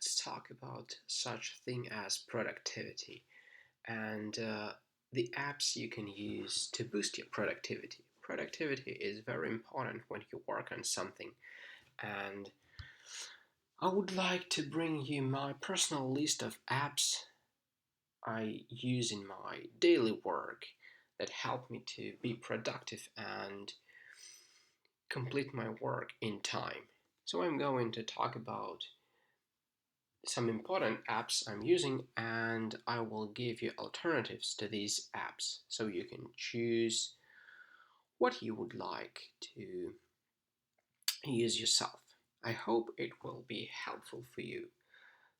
let's talk about such thing as productivity and the apps you can use to boost your productivity. Productivity is very important when you work on something, and I would like to bring you my personal list of apps I use in my daily work that help me to be productive and complete my work in time. So I'm going to talk about some important apps I'm using, and I will give you alternatives to these apps so you can choose what you would like to use yourself. I hope it will be helpful for you.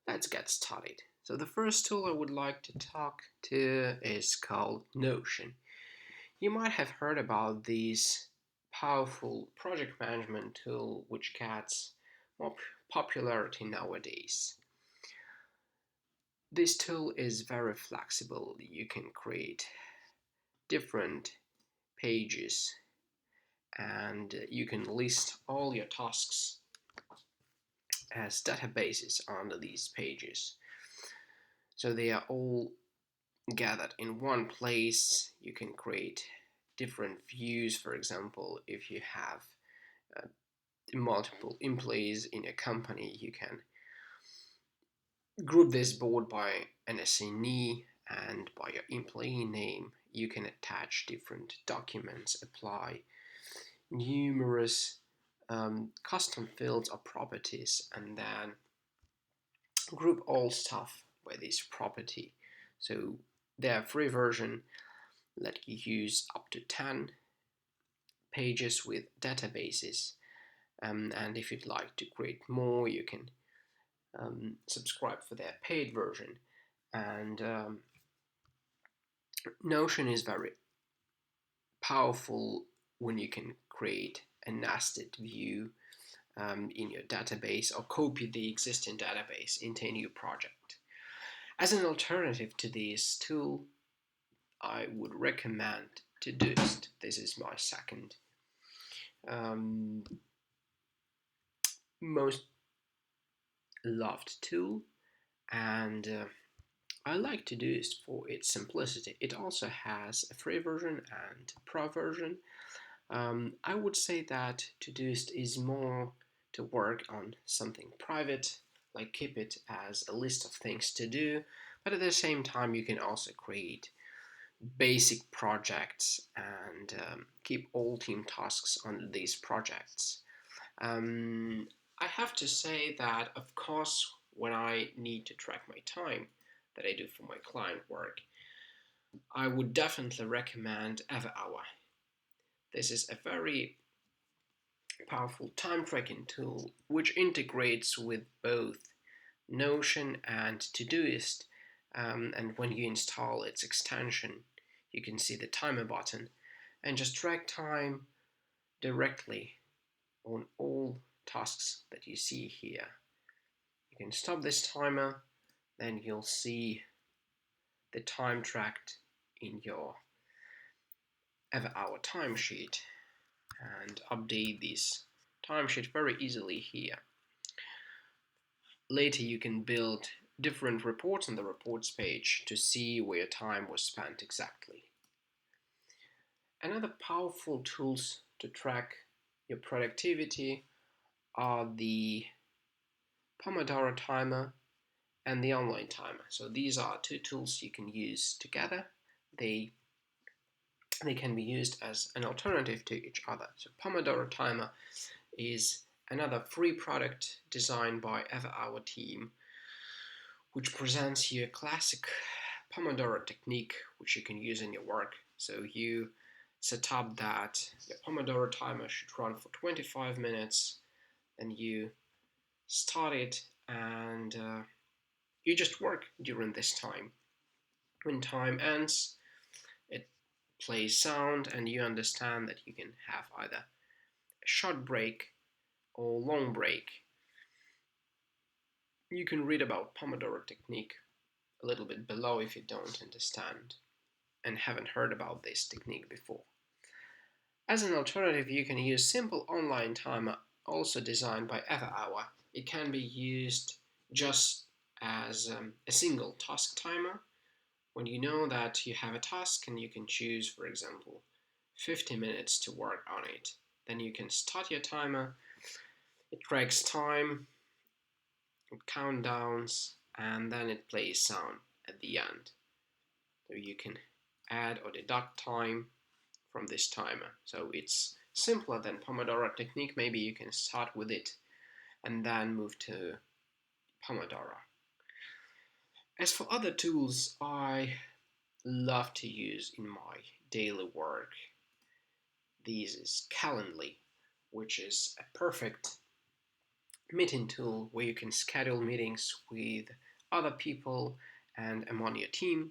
Let's get started. So the first tool I would like to talk to is called Notion. You might have heard about this powerful project management tool which gets more popularity nowadays. This tool is very flexible. You can create different pages and you can list all your tasks as databases under these pages. So they are all gathered in one place. You can create different views. For example, if you have uh, multiple employees in a company, you can group this board by an assignee and by your employee name. You can attach different documents, apply numerous custom fields or properties, and then group all stuff by this property. So their free version let you use up to 10 pages with databases, and if you'd like to create more, you can subscribe for their paid version. And Notion is very powerful when you can create a nested view in your database or copy the existing database into a new project. As an alternative to this tool, I would recommend Todoist. This is my second um, most loved tool, and I like Todoist for its simplicity. It also has a free version and pro version. I would say that Todoist is more to work on something private, like keep it as a list of things to do, but at the same time you can also create basic projects and keep all team tasks on these projects. Um, I have to say that, of course, when I need to track my time that I do for my client work, I would definitely recommend EverHour. This is a very powerful time tracking tool which integrates with both Notion and Todoist. And when you install its extension, you can see the timer button and just track time directly on all tasks that you see here. You can stop this timer, then you'll see the time tracked in your EverHour timesheet and update this timesheet very easily here. Later you can build different reports on the reports page to see where your time was spent exactly. Another powerful tools to track your productivity are the Pomodoro timer and the online timer. So these are two tools you can use together. They can be used as an alternative to each other. So Pomodoro timer is another free product designed by EverHour team, which presents you a classic Pomodoro technique which you can use in your work. So you set up that your Pomodoro timer should run for 25 minutes, then you start it and you just work during this time. When time ends, it plays sound and you understand that you can have either a short break or long break. You can read about Pomodoro technique a little bit below if you don't understand and haven't heard about this technique before. As an alternative, you can use simple online timer also designed by EverHour. It can be used just as a single task timer. When you know that you have a task and you can choose, for example, 50 minutes to work on it, then you can start your timer. It tracks time, it countdowns, and then it plays sound at the end. So you can add or deduct time from this timer. So it's simpler than Pomodoro technique. Maybe you can start with it and then move to Pomodoro. As for other tools I love to use in my daily work, this is Calendly, which is a perfect meeting tool where you can schedule meetings with other people and among your team.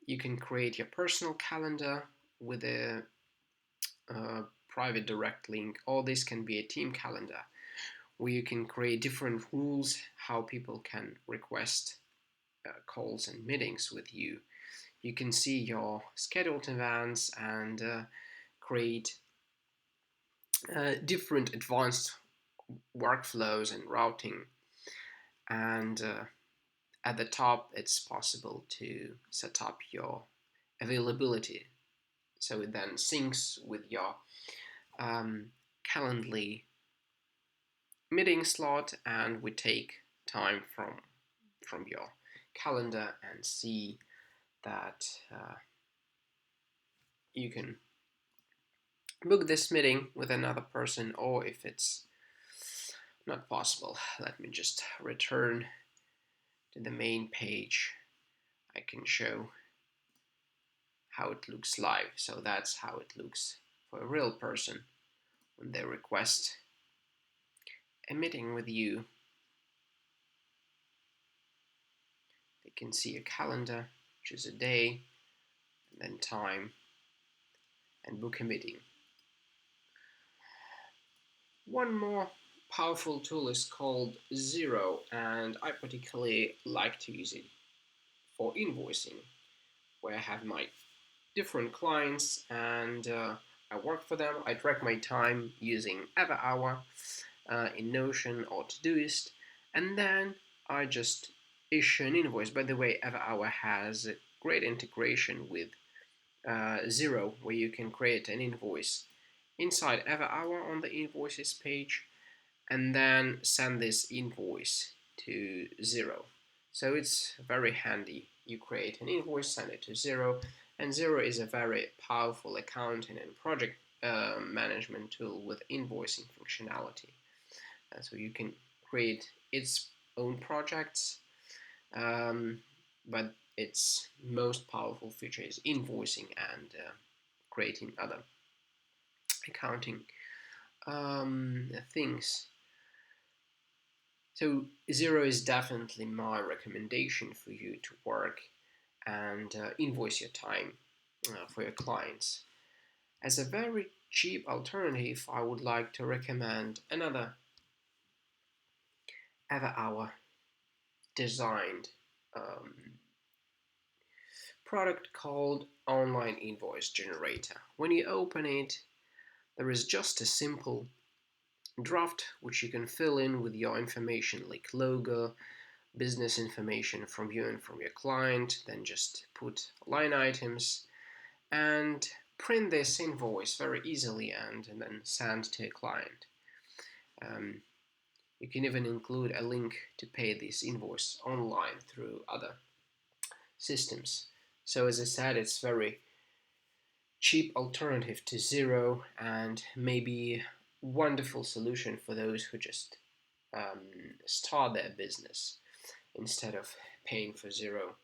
You can create your personal calendar with a private direct link, or this can be a team calendar where you can create different rules how people can request calls and meetings with you. You can see your scheduled events and create different advanced workflows and routing. And at the top, it's possible to set up your availability. So it then syncs with your Calendly meeting slot, and we take time from your calendar and see that you can book this meeting with another person, or if it's not possible, let me just return to the main page. I can show how it looks live. So that's how it looks for a real person when they request a meeting with you. They can see a calendar, choose a day, and then time, and book a meeting. One more powerful tool is called Xero, and I particularly like to use it for invoicing, where I have my different clients and I work for them. I track my time using every hour in Notion or Todoist, and then I just issue an invoice. By the way, every hour has a great integration with Xero, where you can create an invoice inside every hour on the invoices page and then send this invoice to Xero. So it's very handy. You create an invoice, send it to Xero, and Xero is a very powerful accounting and project management tool with invoicing functionality. So you can create its own projects, but its most powerful feature is invoicing and creating other accounting things. So Xero is definitely my recommendation for you to work and invoice your time for your clients. As a very cheap alternative, I would like to recommend another every hour designed product called Online Invoice Generator. When you open it, there is just a simple draft which you can fill in with your information like logo, business information from you and from your client, then just put line items and print this invoice very easily and then send to a client. You can even include a link to pay this invoice online through other systems. So as I said, it's very cheap alternative to Xero and maybe wonderful solution for those who just start their business instead of paying for Xero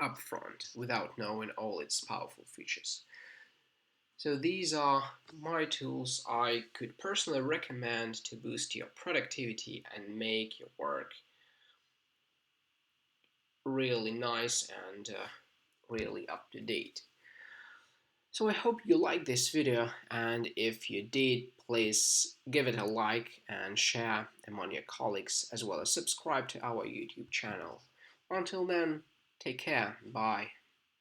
upfront without knowing all its powerful features. So these are my tools I could personally recommend to boost your productivity and make your work really nice and really up to date. So I hope you liked this video, and if you did, please give it a like and share among your colleagues, as well as subscribe to our YouTube channel. Until then, take care. Bye.